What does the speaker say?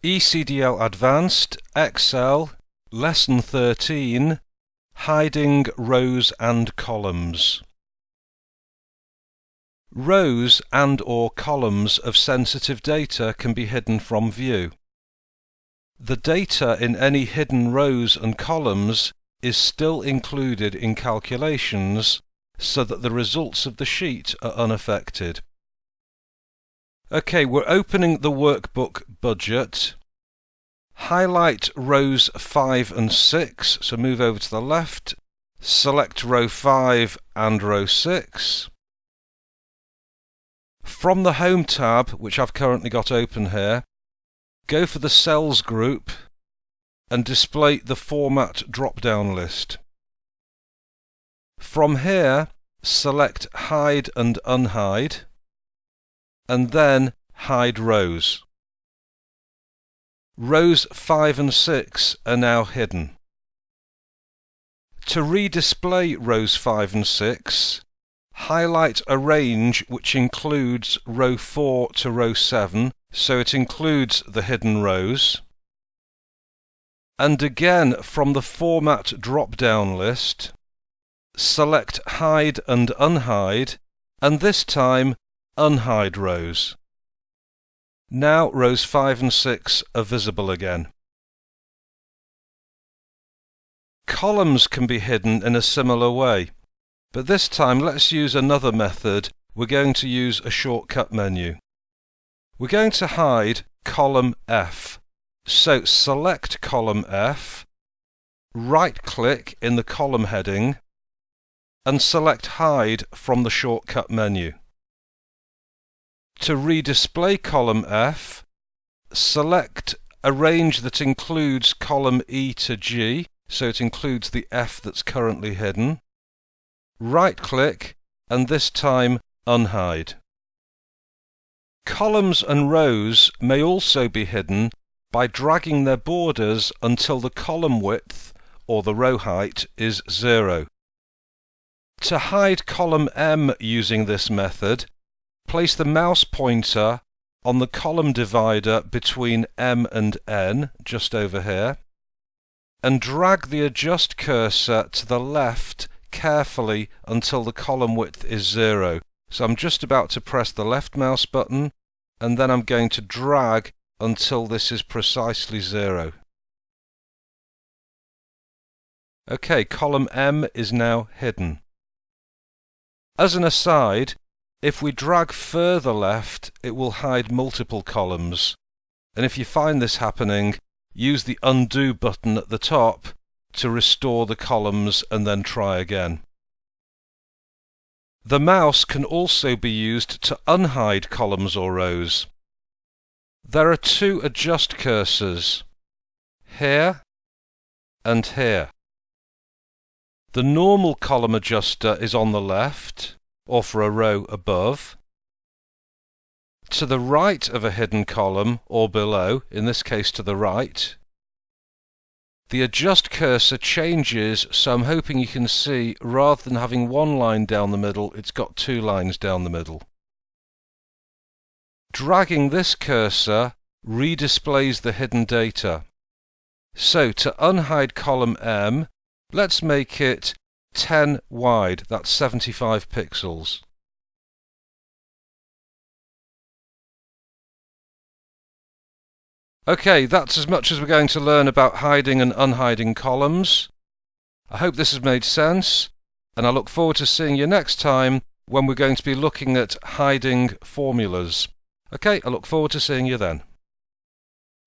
ECDL Advanced, Excel, Lesson 13, Hiding Rows and Columns. Rows and/or columns of sensitive data can be hidden from view. The data in any hidden rows and columns is still included in calculations so that the results of the sheet are unaffected. Okay, we're opening the workbook budget. Highlight rows 5 and 6, so move over to the left, select row 5 and row 6. From the Home tab, which I've currently got open here, go for the Cells group and display the Format drop-down list. From here, select Hide and Unhide, and then Hide Rows. Rows 5 and 6 are now hidden. To redisplay rows 5 and 6, highlight a range which includes row 4 to row 7, so it includes the hidden rows. And again, from the Format drop-down list, select Hide and Unhide, and this time unhide rows. Now rows 5 and 6 are visible again. Columns can be hidden in a similar way, but this time let's use another method. We're going to use a shortcut menu. We're going to hide column F. So select column F, right-click in the column heading, and select Hide from the shortcut menu. To redisplay column F, select a range that includes column E to G, so it includes the F that's currently hidden. Right-click, and this time unhide. Columns and rows may also be hidden by dragging their borders until the column width, or the row height, is 0. To hide column M using this method, place the mouse pointer on the column divider between M and N, just over here, and drag the adjust cursor to the left carefully until the column width is 0. So I'm just about to press the left mouse button, and then I'm going to drag until this is precisely 0. Okay, column M is now hidden. As an aside, if we drag further left, it will hide multiple columns. And if you find this happening, use the Undo button at the top to restore the columns and then try again. The mouse can also be used to unhide columns or rows. There are two adjust cursors, here and here. The normal column adjuster is on the left, or for a row above. To the right of a hidden column, or below, in this case to the right. The adjust cursor changes, so I'm hoping you can see, rather than having one line down the middle, it's got two lines down the middle. Dragging this cursor redisplays the hidden data. So to unhide column M, let's make it 10 wide, that's 75 pixels. Okay, that's as much as we're going to learn about hiding and unhiding columns. I hope this has made sense, and I look forward to seeing you next time when we're going to be looking at hiding formulas. Okay, I look forward to seeing you then.